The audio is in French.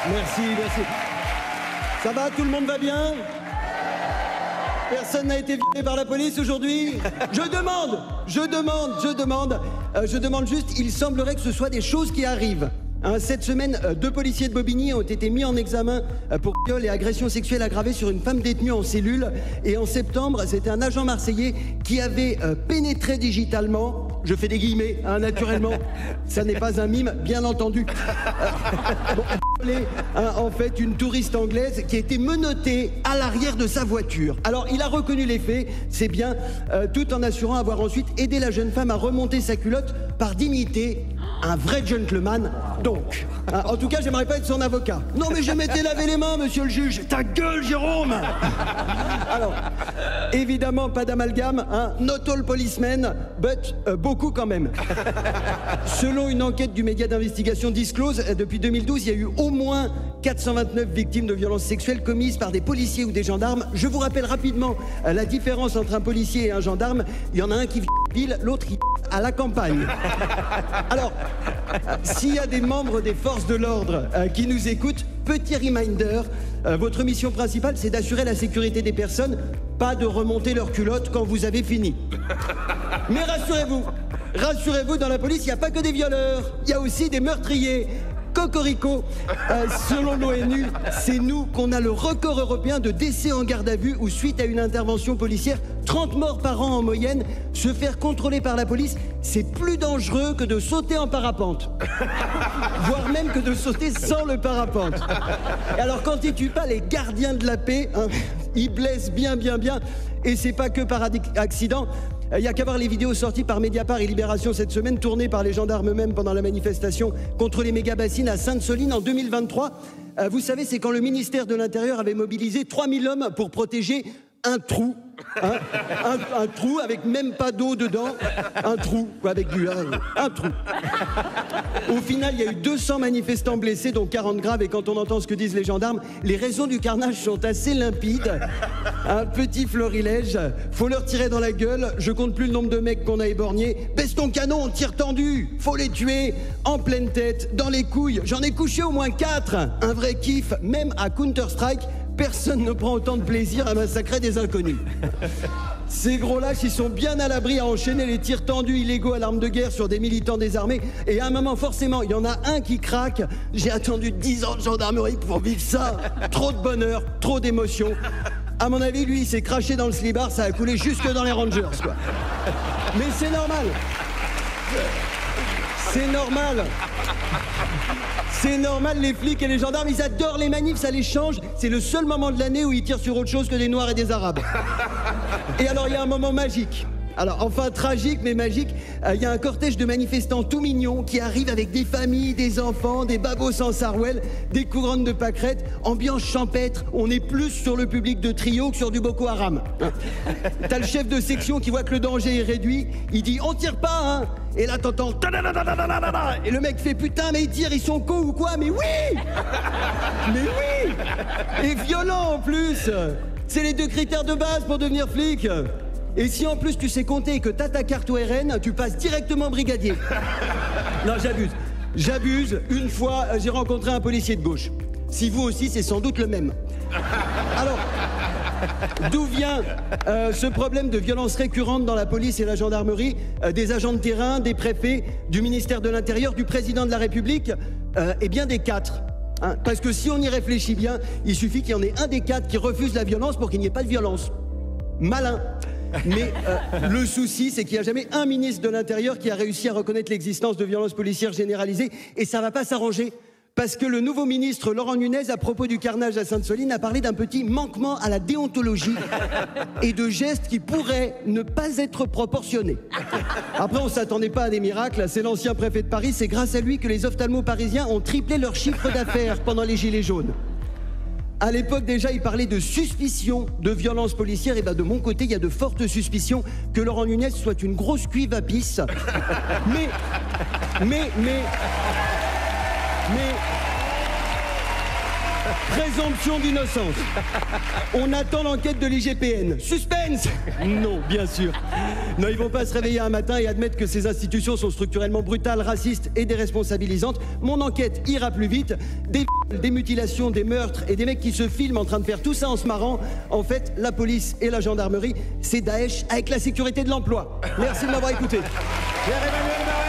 Merci, merci. Ça va, tout le monde va bien? Personne n'a été violé par la police aujourd'hui? Je demande juste, il semblerait que ce soit des choses qui arrivent. Cette semaine, 2 policiers de Bobigny ont été mis en examen pour viol et agression sexuelle aggravée sur une femme détenue en cellule. Et en septembre, c'était un agent marseillais qui avait pénétré digitalement, je fais des guillemets, naturellement, ça n'est pas un mime, bien entendu, en fait, une touriste anglaise qui a été menottée à l'arrière de sa voiture. Alors, il a reconnu les faits, c'est bien, tout en assurant avoir ensuite aidé la jeune femme à remonter sa culotte par dignité. Un vrai gentleman, donc. En tout cas, j'aimerais pas être son avocat. Non, mais je m'étais lavé les mains, monsieur le juge. Ta gueule, Jérôme. Alors, évidemment, pas d'amalgame, not all policemen, but beaucoup quand même. Selon une enquête du média d'investigation Disclose, depuis 2012, il y a eu au moins 429 victimes de violences sexuelles commises par des policiers ou des gendarmes. Je vous rappelle rapidement la différence entre un policier et un gendarme. Il y en a un qui vit en ville, l'autre qui à la campagne. Alors, s'il y a des membres des forces de l'ordre qui nous écoutent, petit reminder, votre mission principale, c'est d'assurer la sécurité des personnes, pas de remonter leur culotte quand vous avez fini. Mais rassurez-vous, dans la police, il n'y a pas que des violeurs, il y a aussi des meurtriers. Cocorico, selon l'ONU, c'est nous qu'on a le record européen de décès en garde à vue ou suite à une intervention policière, 30 morts par an en moyenne. Se faire contrôler par la police, c'est plus dangereux que de sauter en parapente. Voire même que de sauter sans le parapente. Et alors quand ils tuent pas les gardiens de la paix, ils blessent bien. Et c'est pas que par accident. Il n'y a qu'à voir les vidéos sorties par Mediapart et Libération cette semaine, tournées par les gendarmes eux-mêmes pendant la manifestation contre les méga-bassines à Sainte-Soline en 2023. Vous savez, c'est quand le ministère de l'Intérieur avait mobilisé 3000 hommes pour protéger un trou. Un trou avec même pas d'eau dedans. Un trou, quoi, avec du... un trou. Au final, il y a eu 200 manifestants blessés, dont 40 graves. Et quand on entend ce que disent les gendarmes, les raisons du carnage sont assez limpides. Un petit florilège. Faut leur tirer dans la gueule. Je compte plus le nombre de mecs qu'on a éborgnés. Baisse ton canon, on tire tendu. Faut les tuer. En pleine tête, dans les couilles. J'en ai couché au moins 4. Un vrai kiff, même à Counter-Strike. Personne ne prend autant de plaisir à massacrer des inconnus. Ces gros lâches, ils sont bien à l'abri à enchaîner les tirs tendus illégaux à l'arme de guerre sur des militants désarmés. Et à un moment, forcément, il y en a un qui craque. J'ai attendu 10 ans de gendarmerie pour vivre ça. Trop de bonheur, trop d'émotion. À mon avis, lui, il s'est craché dans le slibard, ça a coulé jusque dans les Rangers, quoi. Mais c'est normal. C'est normal. C'est normal, les flics et les gendarmes, ils adorent les manifs, ça les change. C'est le seul moment de l'année où ils tirent sur autre chose que des Noirs et des Arabes. Et alors, il y a un moment magique. Alors, enfin, tragique, mais magique. Il y a un cortège de manifestants tout mignons qui arrivent avec des familles, des enfants, des babos en sarouel, des couronnes de pâquerettes, ambiance champêtre. On est plus sur le public de Trio que sur du Boko Haram. T'as le chef de section qui voit que le danger est réduit. Il dit « On tire pas, hein !» Et là, t'entends « Et le mec fait « Putain, mais ils tirent, ils sont cons ou quoi ?» Mais oui! Mais oui! Et violent en plus! C'est les 2 critères de base pour devenir flic. Et si en plus tu sais compter et que t'as ta carte ORN, tu passes directement brigadier. Non, j'abuse. Une fois, j'ai rencontré un policier de gauche. Si vous aussi, c'est sans doute le même. Alors, d'où vient ce problème de violence récurrente dans la police et la gendarmerie, des agents de terrain, des préfets, du ministère de l'Intérieur, du président de la République, et bien des 4. Parce que si on y réfléchit bien, il suffit qu'il y en ait un des 4 qui refuse la violence pour qu'il n'y ait pas de violence. Malin. Mais le souci, c'est qu'il n'y a jamais un ministre de l'Intérieur qui a réussi à reconnaître l'existence de violences policières généralisées. Et ça ne va pas s'arranger. Parce que le nouveau ministre Laurent Nunez, à propos du carnage à Sainte-Soline, a parlé d'un petit manquement à la déontologie et de gestes qui pourraient ne pas être proportionnés. Après, on ne s'attendait pas à des miracles. C'est l'ancien préfet de Paris. C'est grâce à lui que les ophtalmos parisiens ont triplé leur chiffre d'affaires pendant les Gilets jaunes. À l'époque, déjà, il parlait de suspicion de violence policière. Et ben, de mon côté, il y a de fortes suspicions que Laurent Nunez soit une grosse cuive à pisse. Mais Présomption d'innocence. On attend l'enquête de l'IGPN. Suspense. Non, bien sûr. Non, ils vont pas se réveiller un matin et admettre que ces institutions sont structurellement brutales, racistes et déresponsabilisantes. Mon enquête ira plus vite. Des mutilations, des meurtres et des mecs qui se filment en train de faire tout ça en se marrant. En fait, la police et la gendarmerie, c'est Daesh avec la sécurité de l'emploi. Merci de m'avoir écouté. Pierre-Emmanuel Barrère.